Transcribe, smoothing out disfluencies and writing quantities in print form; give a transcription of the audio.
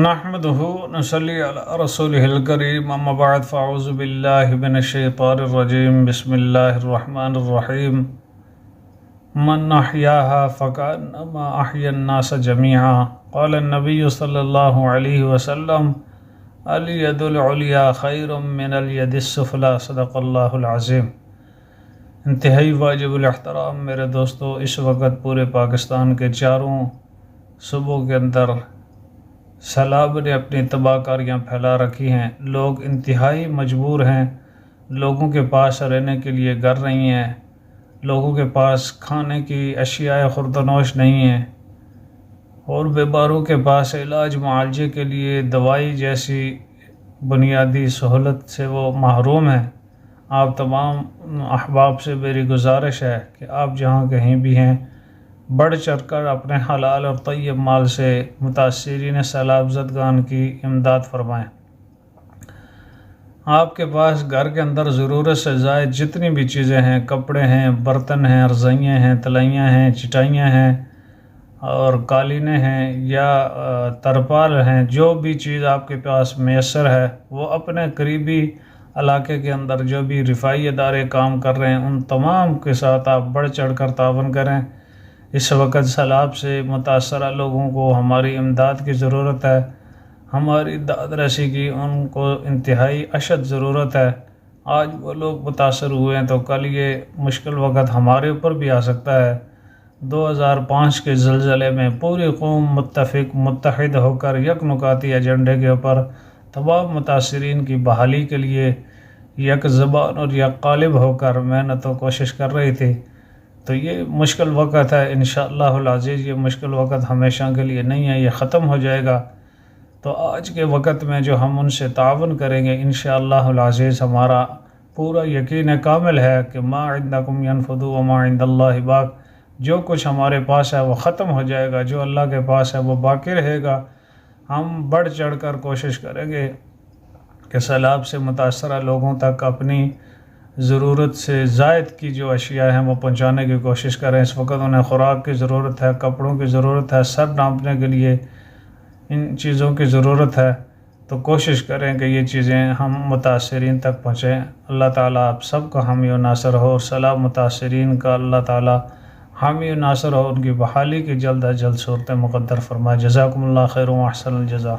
نحمده نصلي على رسوله الكريم اما بعد فاعوذ بالله من الشيطان الرجيم بسم الله الرحمن الرحيم من احياها فكأنما احيا الناس جميعا قال النبي صلى الله عليه وسلم اليد العليا خير من اليد السفلى صدق اللہ العظیم۔ انتہائی واجب الاحترام میرے دوستو، اس وقت پورے پاکستان کے چاروں صوبوں کے اندر سیلاب نے اپنی تباہ کاریاں پھیلا رکھی ہیں۔ لوگ انتہائی مجبور ہیں، لوگوں کے پاس رہنے کے لیے گھر نہیں ہیں، لوگوں کے پاس کھانے کی اشیاء خوردنوش نہیں ہیں، اور بیماروں کے پاس علاج معالجے کے لیے دوائی جیسی بنیادی سہولت سے وہ محروم ہیں۔ آپ تمام احباب سے میری گزارش ہے کہ آپ جہاں کہیں بھی ہیں، بڑھ چڑھ کر اپنے حلال اور طیب مال سے متاثرین سیلاب زدگان کی امداد فرمائیں۔ آپ کے پاس گھر کے اندر ضرورت سے زائد جتنی بھی چیزیں ہیں، کپڑے ہیں، برتن ہیں، رضائیاں ہیں، تلائیاں ہیں، چٹائیاں ہیں اور قالینیں ہیں یا ترپال ہیں، جو بھی چیز آپ کے پاس میسر ہے، وہ اپنے قریبی علاقے کے اندر جو بھی رفائی ادارے کام کر رہے ہیں ان تمام کے ساتھ آپ بڑھ چڑھ کر تعاون کریں۔ اس وقت سیلاب سے متاثرہ لوگوں کو ہماری امداد کی ضرورت ہے، ہماری داد رسی کی ان کو انتہائی اشد ضرورت ہے۔ آج وہ لوگ متاثر ہوئے ہیں تو کل یہ مشکل وقت ہمارے اوپر بھی آ سکتا ہے۔ 2005 کے زلزلے میں پوری قوم متحد ہو کر یک نکاتی ایجنڈے کے اوپر تمام متاثرین کی بحالی کے لیے یک زبان اور یک قالب ہو کر محنت و کوشش کر رہی تھی۔ تو یہ مشکل وقت ہے، انشاءاللہ العزیز یہ مشکل وقت ہمیشہ کے لیے نہیں ہے، یہ ختم ہو جائے گا۔ تو آج کے وقت میں جو ہم ان سے تعاون کریں گے انشاءاللہ العزیز، ہمارا پورا یقین کامل ہے کہ ما عندکم ینفد وما عند اللہ باق، جو کچھ ہمارے پاس ہے وہ ختم ہو جائے گا، جو اللہ کے پاس ہے وہ باقی رہے گا۔ ہم بڑھ چڑھ کر کوشش کریں گے کہ سیلاب سے متاثرہ لوگوں تک اپنی ضرورت سے زائد کی جو اشیاء ہیں وہ پہنچانے کی کوشش کریں۔ اس وقت انہیں خوراک کی ضرورت ہے، کپڑوں کی ضرورت ہے، سر ڈھانپنے کے لیے ان چیزوں کی ضرورت ہے، تو کوشش کریں کہ یہ چیزیں ہم متاثرین تک پہنچیں۔ اللہ تعالیٰ آپ سب کا حامی و ناصر ہو، اور سیلاب متاثرین کا اللہ تعالیٰ حامی و ناصر ہو، ان کی بحالی کی جلد از جلد صورتیں مقدر فرمائے۔ جزاکم اللہ خیر و احسن الجزا۔